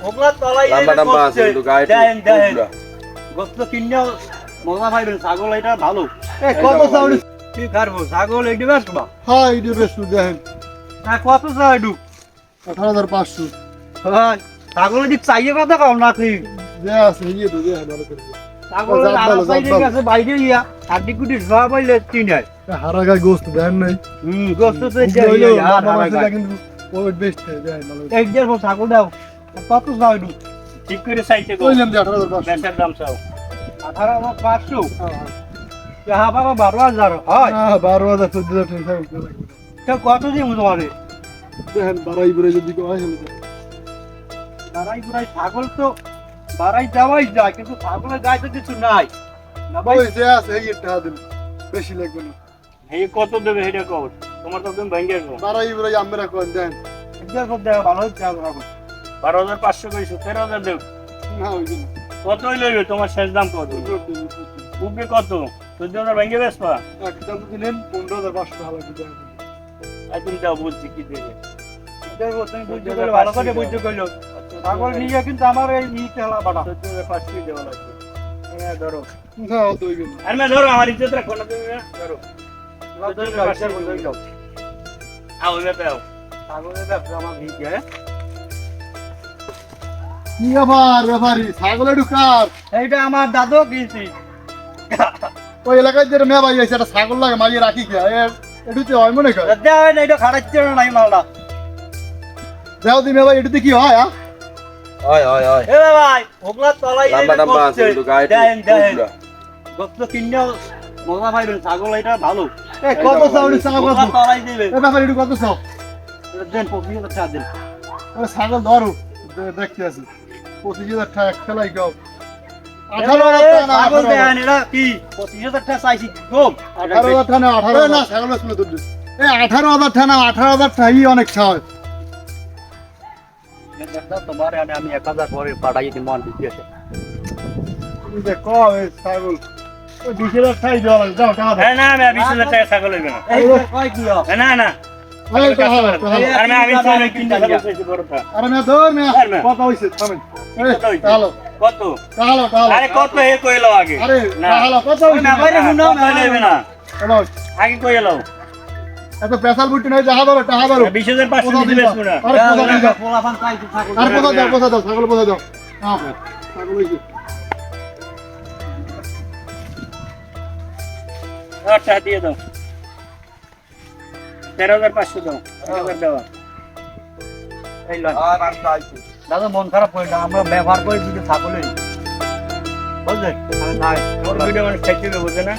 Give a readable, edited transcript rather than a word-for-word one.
ওগুলা তলাই লম্বা আছে কিন্তু গায়ে দেন গোস্ত কিনে মজা পাইবেন ছাগল এটা ভালো কত চাউল কি খাবো ছাগল এইটা বেশ বা হ্যাঁ এই বেশু দেখেন কত চাইডু 18,500 হ্যাঁ ছাগল যদি চাইয়ে কথা কও না কি যে আছে ইয়ে তো দেখেন ভালো করে ছাগলের আড়া সাইডে গেছে বাইরে ইয়া হাড্ডি কুটি ধোয়া পাইলে চিনাই হারা গায়ে গোস্ত দেখেন নাই গোস্ত তো কিন্তু ওই বেস্ট দেখেন ভালো এক দেড় ছাগল দাও কত চাইডু ঠিক করে সাইডে গো কইলাম যে 18,500 বেচার দাম চাও 18,500 হ্যাঁ বাবা 12,000 হয় হ্যাঁ 12,000 14,000 তা কত দিব তোমারে দেখেন বাড়াই বেড়ে যদি হয় হলো বাড়াই বুড়াই ছাগল তো বাড়াই যাওয়াই যায় কিন্তু ছাগলের গায়ে তো কিছু নাই না ভাই ওই যে আছে এই টাকা দিন বেশি লাগবে না এই কত দেবে এটা কও তোমার তো তুমি ভেঙে গেল বাড়াই বেড়ে আমরা কোন দেন একবার কত দেবে ভালো হচ্ছে এখন 12,500 কইছো 13,000 দেব না ওই জন্য কত লইবে তোমার শেষ দাম কত উঠবে কত 14,000 ভেঙে বেসপা একটা দিলেন 15,500 ভালো দিতে আর তুমি যাও বুঝছি কি দেবে দেখো তুমি বুঝতে গেলে ভালো করে বুঝতে কইলো ছাগল নিয়ে কিন্তু আমার এই খেলা বাড়া 14,500 দেওয়া লাগবে হ্যাঁ ধরো না অত হই গেল আর मैं ধরো আমার ইজ্জত রাখো না তুমি ধরো আও এবার আও ছাগলের ব্যবসা আমার ভিজে হ্যাঁ কি আবার ব্যাপারি ছাগলে ঢুকার এইটা আমার দাদু কিনছি ওই এলাকায় যে মেয়ে ভাই আছে একটা ছাগল লাগে মাঝে রাখি কে এটুতে হয় মনে কর দেয় না এটা খাড়াচ্ছে না নাই মালটা যাও দি মেয়ে ভাই এটুতে কি হয় হয় এ ভাই ওগুলা তলাই লম্বা আছে কিন্তু গায়ে দেন গোস্ত কিনে মজা পাইবেন ছাগল এটা ভালো কত চাউল ছাগল ওগুলা তলাই দিবে এ ব্যাপারি একটু কত চাও দেন 25,000 টাকা দেন ওই ছাগল ধরো দেখতে আছি 25,000 টাকা এক ফেলাই গাও 18,000 টাকা ছাগল দেন এটা কি 25,000 টাকা চাইছি কম 18,000 টাকা না 18,000 না ছাগল শুনে দুধ এই 18,000 টাকা না 18,000 টাকাই অনেক ছাগল তোমার আমি 1,000 পরে পাঠাই দিই মন দিয়েছে তুমি যে কও এই ছাগল ওই 20,000 টাকাই দাও যাও টাকা দাও না আমি 20,000 টাকা ছাগল হইবে না এই কয় কি না এই টাকা আর আমি ছাগল কিনতে চাইছি বড়টা আরে না ধর না কত হইছে থামেন এই হ্যালো কত হ্যালো আরে কত হে কইলো আগে আরে না হ্যালো কত হইছে না বাইরে শুনো না লইবে না হ্যালো আগে কইলো এত পেশাল বুটি নাই টাকা দাও 20,500 দিবে শুনা আরে পোষা দাও পোলাপান চাইছি ছাগল আরে পোষা দাও ছাগল পোষা দাও হ্যাঁ ছাগল হইছে আচ্ছা দিয়ে দাও 13,500 দাও 1,000 দাও এই লয় দাদা মন খারাপ করে না আমরা ব্যবহার করে যদি ছাগলই বুঝলে আমি নাই ওর ভিডিও মানে খাইতে বুঝে না